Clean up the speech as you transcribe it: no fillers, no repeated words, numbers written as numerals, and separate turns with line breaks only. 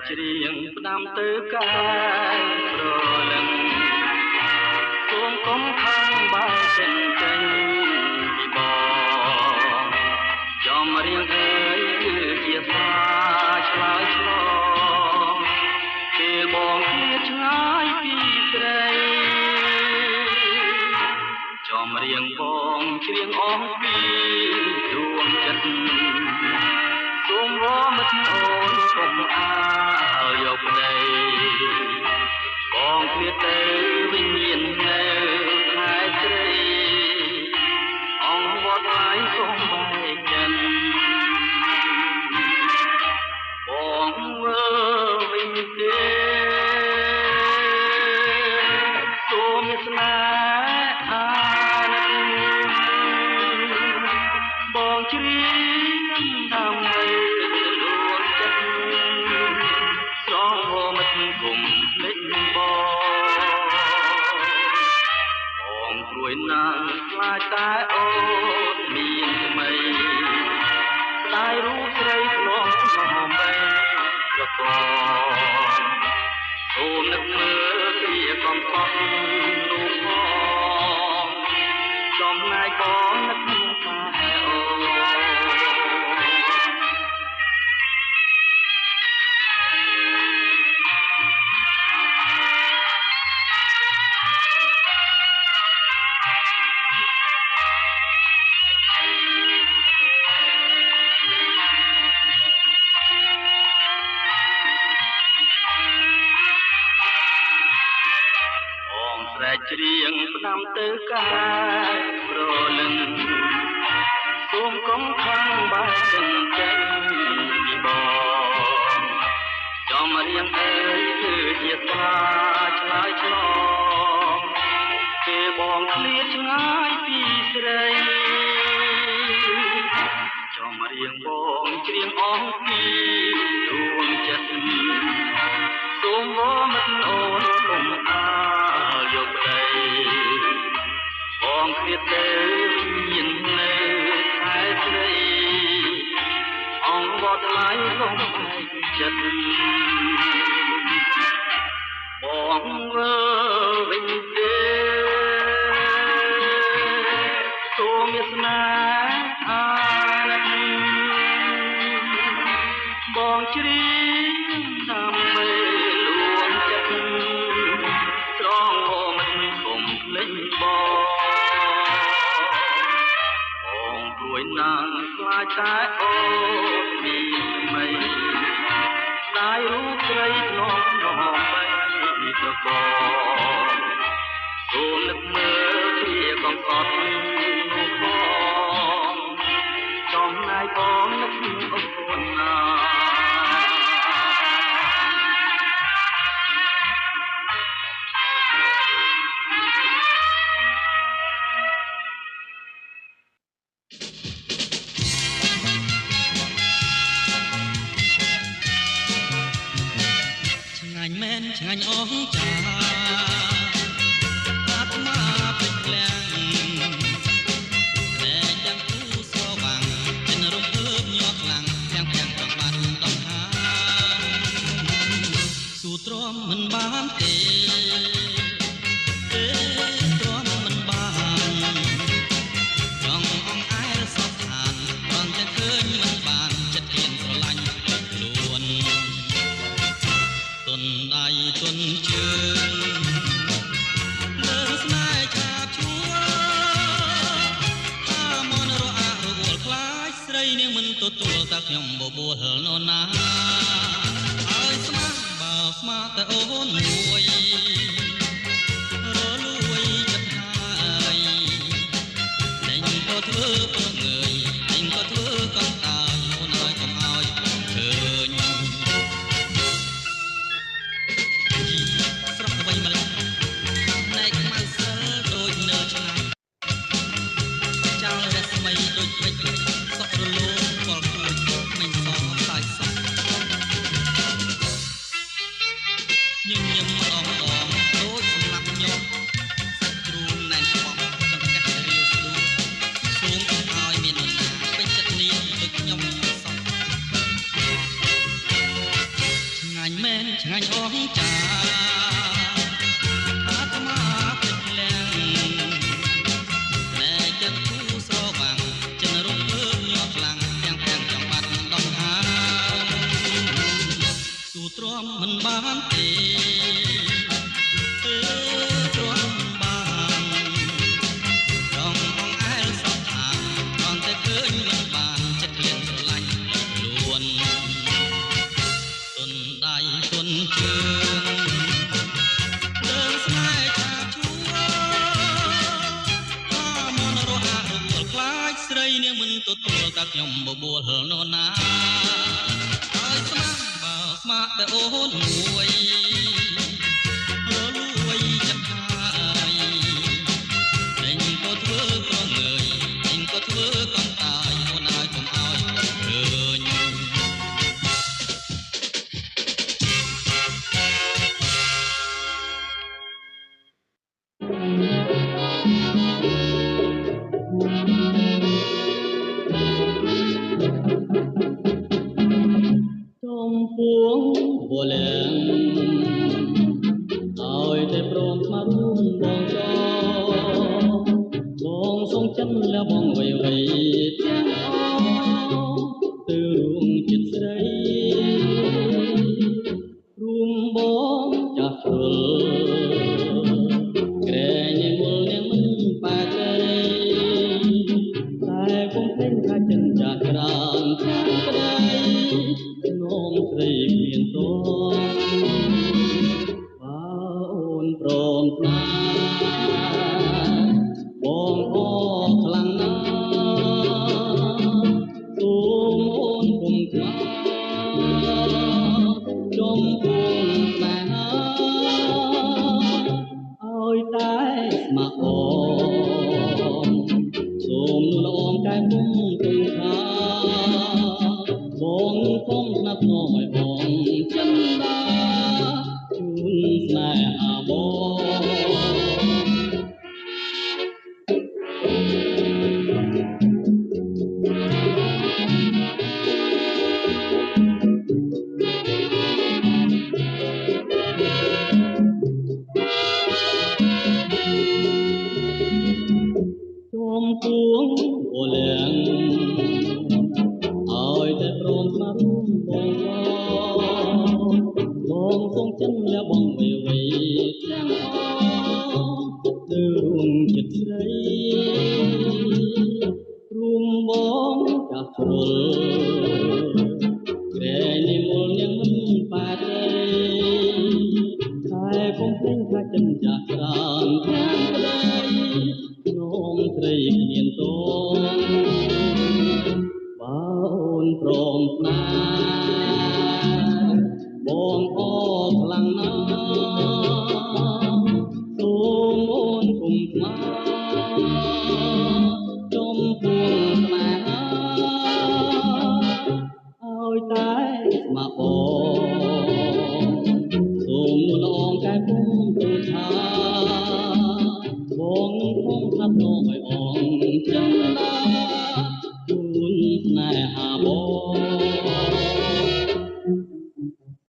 ច្រៀងផ្ដាំទៅកាយប្រលឹងសូមកុំខាងបើចេញចេញពីបងចំរៀងអើយគឺជាសាឆ្លើយឆ្លងពេលបងគ្នាឆ្ងាយពីស្រីចំរៀងបងច្រៀងអស់ពីដួងចិត្តសូមរមិត្តអូនកុំអាលយកប្តីបងគ្នាទៅវិញ្ញាណនៅខែស្រីអង្គវត្តឡាយសូមបែកចិត្តបងវើវិញទេសូមស្នេហ៍អាណិតបងច្រៀងដើម្បីលួងចិត្តស្រងរមិត្តគុំភ្លេចបងព្រួយណាស់ខ្លាចតែអូនមានថ្មីស្ដាយរូបស្រីធ្លាប់សំបីប្រកបសូមនឹកមើលពីកំសត់នោះផងចំណែកបងនឹកតែអូនច្រៀងផ្ដាំទៅកាយប្រលឹងសូមកុំខាងបើចេញចេញពីបងចំរៀងអើយគឺជាសាឆ្លើយឆ្លងពេលបងឃ្លាតឆ្ងាយពីស្រីចំរៀងបងច្រៀងអស់ពីដួងចិត្តសូមមិត្តអូនកុំអាលយកប្តីបងគ្នាទៅមាននៅខែស្រីអង្គវត្តឡាយសូមបែកចិត្តបងវើវិញទេសូមមានស្នេហ៍អាណិតបងច្រៀងដើម្បីលួងចិត្តស្រងមិត្តគុំភ្លេចបងព្រួយណាស់ខ្លាចតែអូនមានថ្មីស្ដាយរូបស្រីធ្លាប់នាំបីប្រកបសូមនឹកមើលពីកំសត់នោះផងចំណែកបងនឹកអូនណាឆ្ងាញ់អស់ចាអាត្មាពេចក្លាំងតែចាំគូសវាំងចិនរំភើបញ័រខ្លាំងទាំងចង់បាត់ដល់ហាស៊ូទ្រាំមិនបានទេទ្រាំមិនបានចង់អង្អែលសពឋានព្រមតែឃើញមិនបានចិត្តហ៊ានស្រឡាញ់ខ្លួនទុនដៃទុនជើងលើស្នេហ៍ឆាបឈួរតាមនរអារវល់ខ្លាចស្រីនាងមិនទទួលតែខ្ញុំបបួលនរណាឲ្យស្មាបើស្មាតែអូនមួយរលួយចិត្តហើយតែញក៏ធ្វើប្រងើយតែញក៏ធ្វើកំតាយអូនអើយកុំឲ្យឃើញស្រស់អ្វីម្ល៉េះណែខ្មៅស្រិលដូចនៅឆ្នាំចោលរស្មីដូចពេជ្រសុករលោងពលគួយមិនសសាយសាញញឹមម្ដងដូចសម្រាប់ខ្ញុំសាច់គ្រូណែនស្បចង្កេះរាវស្ដួលសូមកុំឲ្យមាននរណា
ស្រវាំងចិនរត់ធ្វើញាប់ខ្លាំងទាំងចង់បាត់ដំហាស៊ូទ្រាំមិនបានទេទ្រាំបានរងអងអែលសោកថាគ្រាន់តែឃើញមិនបានចិត្តក្លៀនស្រឡាញ់ខ្លួនទុនដៃទុនជើងដើរស្នេហ៍ឆាបឈួរមនរស់អារពលខ្លាចស្រីនាងមិនទទួលតែខ្ញុំបបួលនរណាហើយស្មាក់បើស្មាក់តែអូនមួយរលួយចិត្តហើយឯងក៏ធ្វើប្រងើយឯងក៏ធ្វើកំតាយមុនហើយកុំឲ្យឃើញចំពោះវលឹងឲ្យតែព្រមស្មាររួមបងចោបងសងចិនលបងវៃវៃទាំងអស់ទៅរួមចិត្តស្រីរួមបងចាស់ព្រលក្រែងមូលនាងមិនបាក់ទេតែកុំភ្លេចថាចិនចាស់ក្រានខាងក្ដីនោមស្រីមានតោបើអូនព្រមស្នេហ៍បងអរខ្លាំងណាស់សូមអូនគុំខ្លាចចំពោះស្នេហាឲ្យតែស្ម័គ្រអមសូមនួនអមកែគុំគុំខាបងគុំស្នាប់នោមឲ្យបងចិនដាជូនស្នេហាបងចំពោះអូលៀងឲ្យតែព្រមស្មាររួមបងបងសងចិនលបងវៃវៃទាំងអស់ទៅរួមចិត្តស្រីរួមបងចាស់ជ្រុលក្រែងនិមលនាងមិនបាត់ទេតែកុំភ្លេចថាចិនចាស់ក្រានខាងក្ដីនោមស្រីមានតោបើអូនព្រមស្នេហ៍បងអរខ្លាំងណាស់សូមអូនគុំខ្មាចំពោះស្នេហាឲ្យតែស្ម័គ្រសូមនួនអងតែគុំទូថាបងគុំថានោមឲ្យអងចិនដាជូនស្នេហាបង